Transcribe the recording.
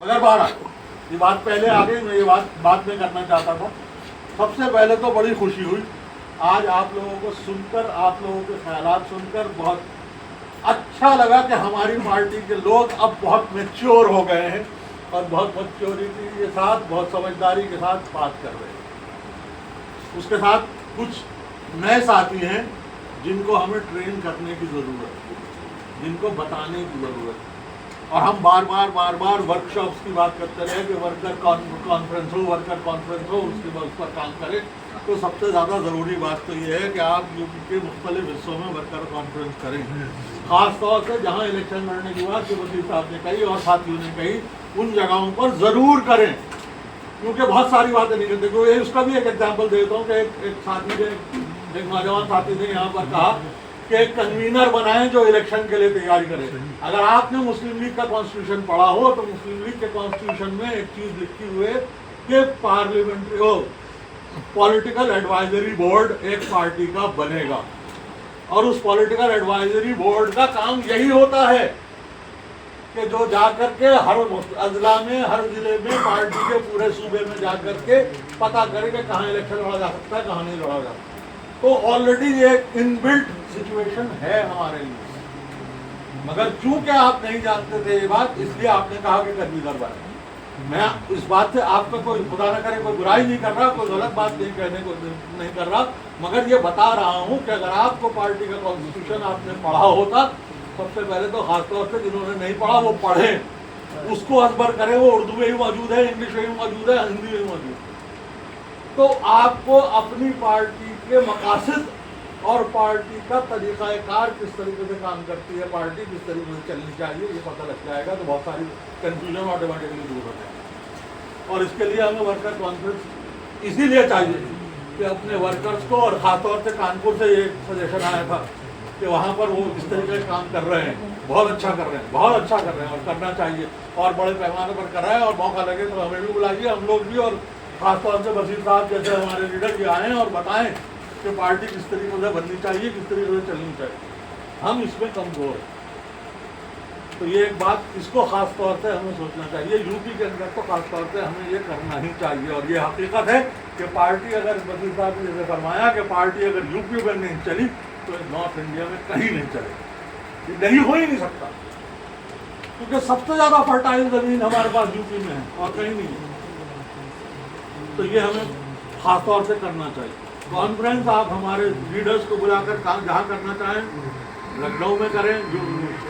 मगर बहरहाल ये बात पहले आ गई, मैं ये बात बाद में करना चाहता था। सबसे पहले तो बड़ी खुशी हुई आज आप लोगों को सुनकर, आप लोगों के ख्यालात सुनकर बहुत अच्छा लगा कि हमारी पार्टी के लोग अब बहुत मैच्योर हो गए हैं और बहुत मैच्योरिटी के साथ, बहुत समझदारी के साथ बात कर रहे हैं। उसके साथ कुछ नए साथी हैं जिनको हमें ट्रेन करने की ज़रूरत है, जिनको बताने की ज़रूरत है। और हम बार बार वर्कशॉप्स की बात करते रहे कि वर्कर कॉन्फ्रेंस हो, वर्कर कॉन्फ्रेंस हो, उसके बाद उस पर काम करें। तो सबसे ज़्यादा ज़रूरी बात तो ये है कि आप यूपी के मुख्तलिफ हिस्सों में वर्कर कॉन्फ्रेंस करें, ख़ास तौर से जहाँ इलेक्शन लड़ने की बात वज़ीर साहब ने कही और साथियों ने कही, उन जगहों पर ज़रूर करें, क्योंकि बहुत सारी बातें नहीं करते। क्योंकि उसका भी एक एग्जाम्पल देता हूँ कि एक साथी ने, एक नौजवान साथी ने यहाँ पर कहा कि एक कन्वीनर बनाएं जो इलेक्शन के लिए तैयारी करे। अगर आपने मुस्लिम लीग का कॉन्स्टिट्यूशन पढ़ा हो तो मुस्लिम लीग के कॉन्स्टिट्यूशन में एक चीज़ लिखी हुई है कि पार्लियामेंट्री पॉलिटिकल एडवाइजरी बोर्ड एक पार्टी का बनेगा, और उस पॉलिटिकल एडवाइजरी बोर्ड का काम यही होता है कि जो जाकर के हर अजला में, हर जिले में, पार्टी के पूरे सूबे में जाकर के पता करे कि कहाँ इलेक्शन लड़ा जा सकता है, कहाँ नहीं लड़ा जा सकता। तो ऑलरेडी ये इनबिल्ट सिचुएशन है हमारे लिए, मगर चूंकि आप नहीं जानते थे ये बात, इसलिए आपने कहा कि कन्वीनर बने। मैं इस बात से आपका कोई, खुदा न करे, कोई बुराई नहीं कर रहा, कोई गलत बात नहीं कहने को नहीं कर रहा, मगर ये बता रहा हूँ कि अगर आपको पार्टी का कॉन्स्टिट्यूशन आपने पढ़ा होता, सबसे पहले तो खासतौर से जिन्होंने नहीं पढ़ा वो पढ़ें, उसको अखबर करें। वो उर्दू में भी मौजूद है, इंग्लिश में भी मौजूद है, हिंदी में भी मौजूद है। तो आपको अपनी पार्टी के मकासद और पार्टी का तरीक़ाकार किस तरीके से काम करती है, पार्टी किस तरीके से चलनी चाहिए, ये पता लग जाएगा। तो बहुत सारी कन्फ्यूजन ऑटोमेटिकली दूर हो जाएगी। और इसके लिए हमें वर्कर कॉन्फ्रेंस इसीलिए चाहिए कि अपने वर्कर्स को, और ख़ासतौर से कानपुर से ये सजेशन आया था कि वहाँ पर वो इस तरीके से काम कर रहे हैं, बहुत अच्छा कर रहे हैं, बहुत अच्छा कर रहे हैं, और करना चाहिए, और बड़े पैमाने पर कर रहे हैं। और मौका लगे तो हमें भी बुलाइए, हम लोग भी, और ख़ासतौर से वज़ीर साहब जैसे हमारे लीडर भी आएँ और बताएं कि पार्टी किस तरीके से बननी चाहिए, किस तरीके से चलनी चाहिए। हम इसमें कमज़ोर हैं, तो ये एक बात, इसको ख़ास तौर से हमें सोचना चाहिए। यूपी के अंदर तो ख़ास तौर से हमें ये करना ही चाहिए। और ये हकीकत है कि पार्टी, अगर वज़ीर साहब ने जैसे फरमाया कि पार्टी अगर यूपी में नहीं चली तो नॉर्थ इंडिया में कहीं नहीं चलेगी, ये नहीं हो ही नहीं सकता, क्योंकि सबसे ज़्यादा फर्टाइल ज़मीन हमारे पास यूपी में है और कहीं नहीं है। तो ये हमें ख़ास तौर से करना चाहिए। कॉन्फ्रेंस आप हमारे लीडर्स को बुलाकर काम जहाँ करना चाहें, लखनऊ में करें,